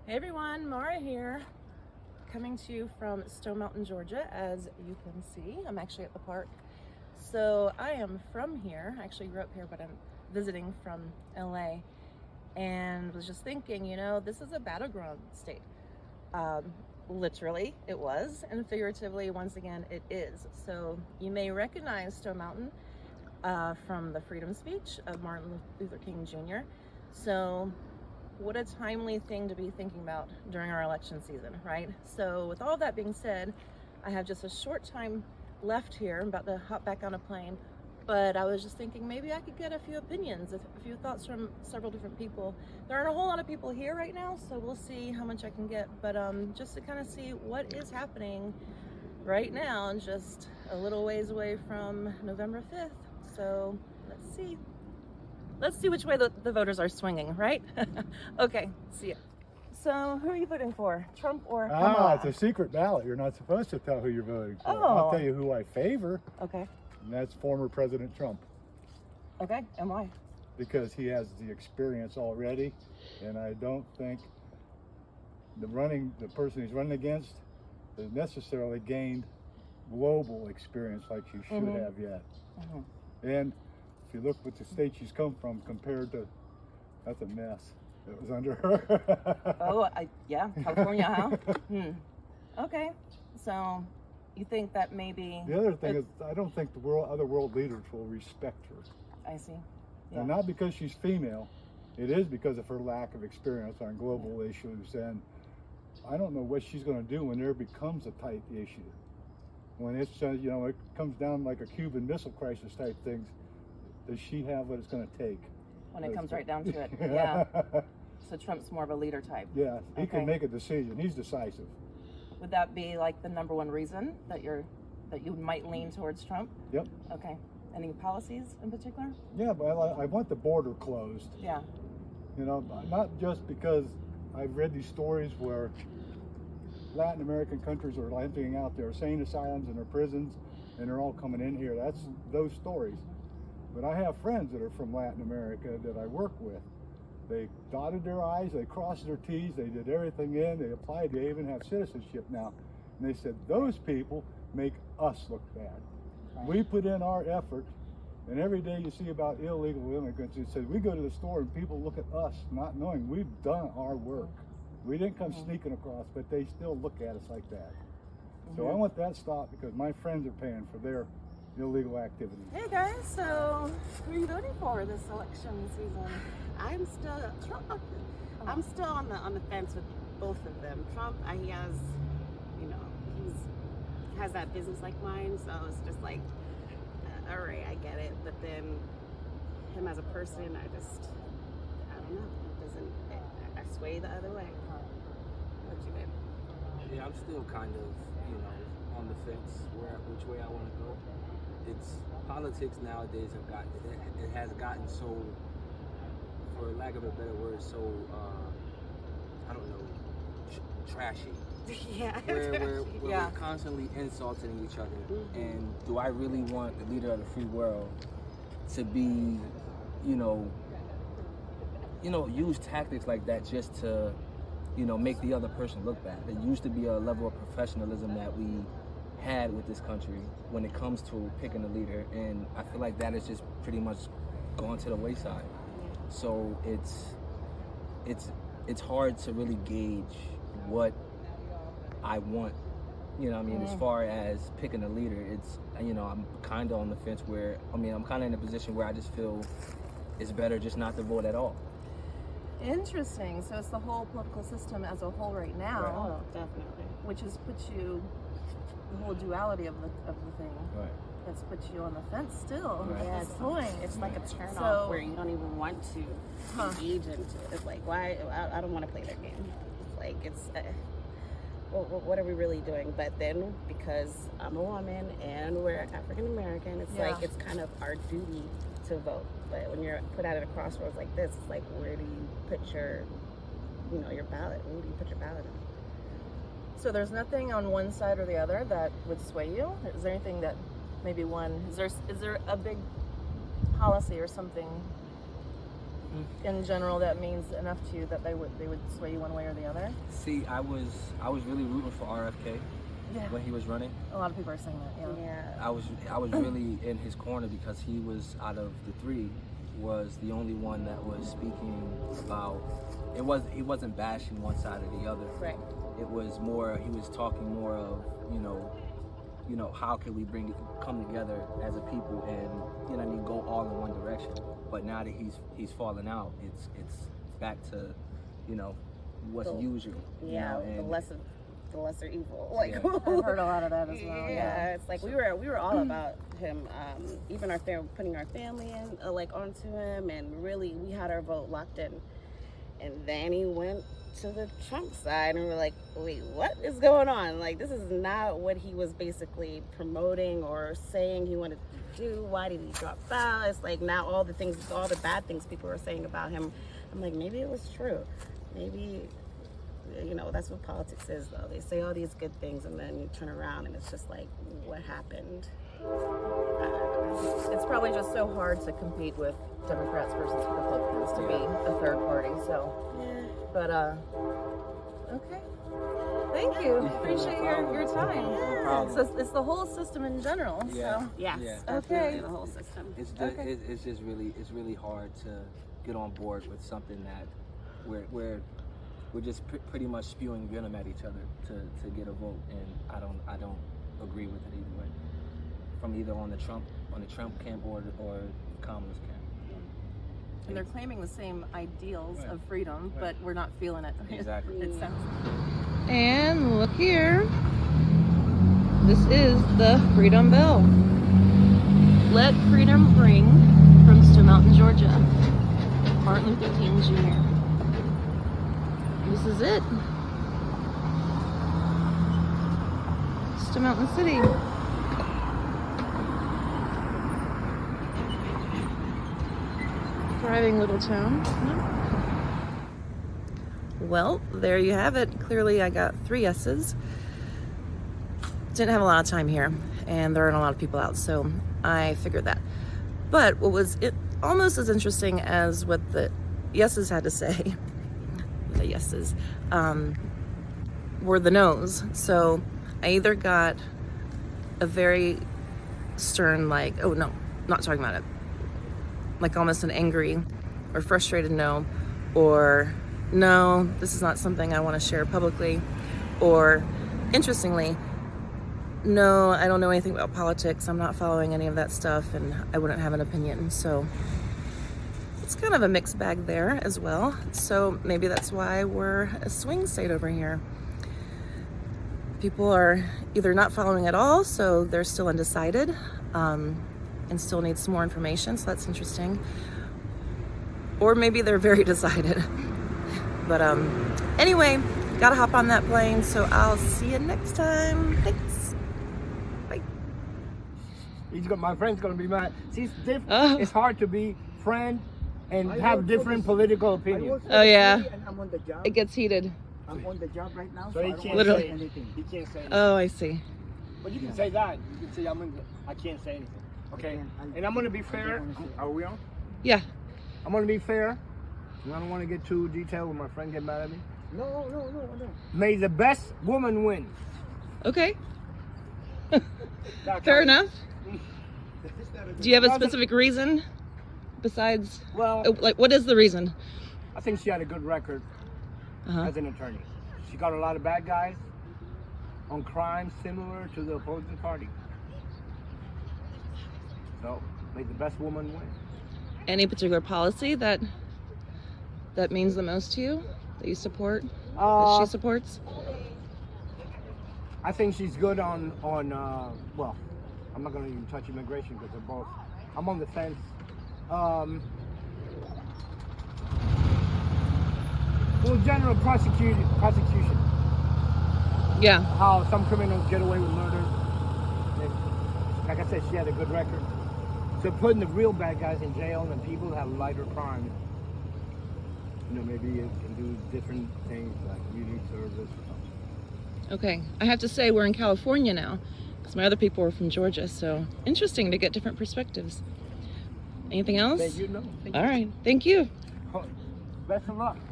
Hey everyone, Mara here, coming to you from Stone Mountain, Georgia. As you can see, I'm actually at the park. So I am from here. I actually grew up here, but I'm visiting from LA, and was just thinking, this is a battleground state. Literally, it was, and figuratively, once again, it is. So you may recognize Stone Mountain from the freedom speech of Martin Luther King Jr. So what a timely thing to be thinking about during our election season, right? So with all that being said, I have just a short time left here. I'm about to hop back on a plane, but I was just thinking maybe I could get a few opinions, a few thoughts from several different people. There aren't a whole lot of people here right now, so we'll see how much I can get, but just to kind of see what is happening right now, and just a little ways away from November 5th. So let's see. Let's see which way the voters are swinging, right? Okay, see ya. So, who are you voting for? Trump or Kamala? It's a secret ballot. You're not supposed to tell who you're voting for. Oh. I'll tell you who I favor, Okay. and that's former President Trump. Okay, and why? Because he has the experience already, and I don't think the person he's running against has necessarily gained global experience like she should have yet. And if you look what the state she's come from compared to, that's a mess that was under her. Oh, yeah, California, huh? Okay, so you think that maybe... The other thing is, I don't think other world leaders will respect her. I see. Yeah. And not because she's female, it is because of her lack of experience on global issues. And I don't know what she's going to do when there becomes a tight issue. When it's, it comes down like a Cuban Missile Crisis type things, does she have what it's going to take? When it comes right down to it, yeah. So Trump's more of a leader type. Yeah, he can make a decision. He's decisive. Would that be like the number one reason that you might lean towards Trump? Yep. Okay. Any policies in particular? Yeah, but I want the border closed. Yeah. Not just because I've read these stories where Latin American countries are emptying out their insane asylums and their prisons, and they're all coming in here. That's those stories. But I have friends that are from Latin America that I work with. They dotted their I's, they crossed their T's, they did everything they applied, they even have citizenship now. And they said, those people make us look bad. We put in our effort, and every day you see about illegal immigrants, it says we go to the store and people look at us not knowing we've done our work. We didn't come sneaking across, but they still look at us like that. So I want that stopped because my friends are paying for their illegal activities. Hey guys, so who are you voting for this election season? I'm still on the fence with both of them. Trump, he has that business-like mind, so it's just like, all right, I get it. But then him as a person, I don't know. I sway the other way. What you did? Yeah, I'm still kind of, on the fence which way I want to go. It's politics nowadays it has gotten so, for lack of a better word, so I don't know, trashy. Yeah. Where we're constantly insulting each other. And do I really want the leader of the free world to be, use tactics like that just to, make the other person look bad? There used to be a level of professionalism that we had with this country when it comes to picking a leader, and I feel like that has just pretty much gone to the wayside. So it's hard to really gauge what I want, as far as picking a leader. It's, I'm kind of on the fence where, I'm kind of in a position where I just feel it's better just not to vote at all. Interesting. So it's the whole political system as a whole right now, Oh, definitely. which has put you, the whole duality of the thing. Right. That's put you on the fence still Right. at this point. It's like a turn So- off where you don't even want to engage into it. It's like, why? I don't want to play their game. It's like, what are we really doing? But then, because I'm a woman and we're African American, it's like it's kind of our duty to vote. But when you're put out at a crossroads like this, it's like, where do you put your ballot? Where do you put your ballot in? So there's nothing on one side or the other that would sway you? Is there anything that maybe is there a big policy or something in general that means enough to you that they would sway you one way or the other? See, I was really rooting for RFK when he was running. A lot of people are saying that. Yeah. I was really in his corner because he was, out of the three, was the only one that was speaking about. He wasn't bashing one side or the other. Right. It was more. He was talking more of how can we come together as a people and go all in one direction. But now that he's fallen out, it's back to what's usual. Yeah, and the lesser evil. Like Yeah. I've heard a lot of that as well. yeah, it's like we were all about him. Even our putting our family in onto him, and really we had our vote locked in. And then he went to the Trump side, and we're like, wait, what is going on? Like, this is not what he was basically promoting or saying he wanted to do. Why did he drop out? It's like now all the bad things people were saying about him. I'm like, maybe it was true. Maybe, that's what politics is, though. They say all these good things, and then you turn around, and it's just like, what happened? It's probably just so hard to compete with Democrats versus Republicans to be a third party. So, but okay. Thank you. Appreciate your time. No problem. So it's the whole system in general. Yeah. So Yes, Yeah. definitely Okay. the whole system. It's Okay. it's just really hard to get on board with something that we're just pretty much spewing venom at each other to get a vote, and I don't agree with it either way. From either on the Trump camp or Kamala's camp. and they're claiming the same ideals of freedom, but we're not feeling it. Exactly. It sounds. And look here. This is the Freedom Bell. Let freedom ring from Stone Mountain, Georgia. Martin Luther King Jr. This is it. Stone Mountain City. Thriving little town. Well, there you have it. Clearly I got 3 yeses. Didn't have a lot of time here, and there aren't a lot of people out, so I figured that. But what was almost as interesting as what the yeses had to say, the yeses, were the no's. So I either got a very stern, oh no, not talking about it, like almost an angry or frustrated no, or no, this is not something I want to share publicly, or interestingly, no, I don't know anything about politics, I'm not following any of that stuff, and I wouldn't have an opinion. So it's kind of a mixed bag there as well. So maybe that's why we're a swing state over here. People are either not following at all, so they're still undecided, and still need some more information, so that's interesting. Or maybe they're very decided. But anyway, gotta hop on that plane, so I'll see you next time. Thanks. Bye. My friend's gonna be mad. See, Oh. it's hard to be friend and have different political opinions. Oh, yeah. And I'm on the job. It gets heated. I'm on the job right now, So so I he don't can't want to Literally. say anything. He can't say anything. Oh, I see. But you can say that. You can say I can't say anything. Okay. And I'm gonna be fair. Are we on? Yeah. I'm gonna be fair. And I don't want to get too detailed when my friend get mad at me. No. May the best woman win. Okay. That Fair kind. enough. Do you have a specific reason besides, Well, what is the reason? I think she had a good record as an attorney. She got a lot of bad guys on crimes similar to the opposing party. So, may the best woman win. Any particular policy that means the most to you, that you support, that she supports? I think she's good on well, I'm not gonna even touch immigration because they're both, I'm on the fence. Well, general prosecution. Yeah. How some criminals get away with murder. And, like I said, she had a good record. So putting the real bad guys in jail and people who have lighter crimes, maybe it can do different things like community service. Okay. I have to say we're in California now, because my other people were from Georgia, so interesting to get different perspectives. Anything else? Thank you. No. Thank All right. Thank you. Best of luck.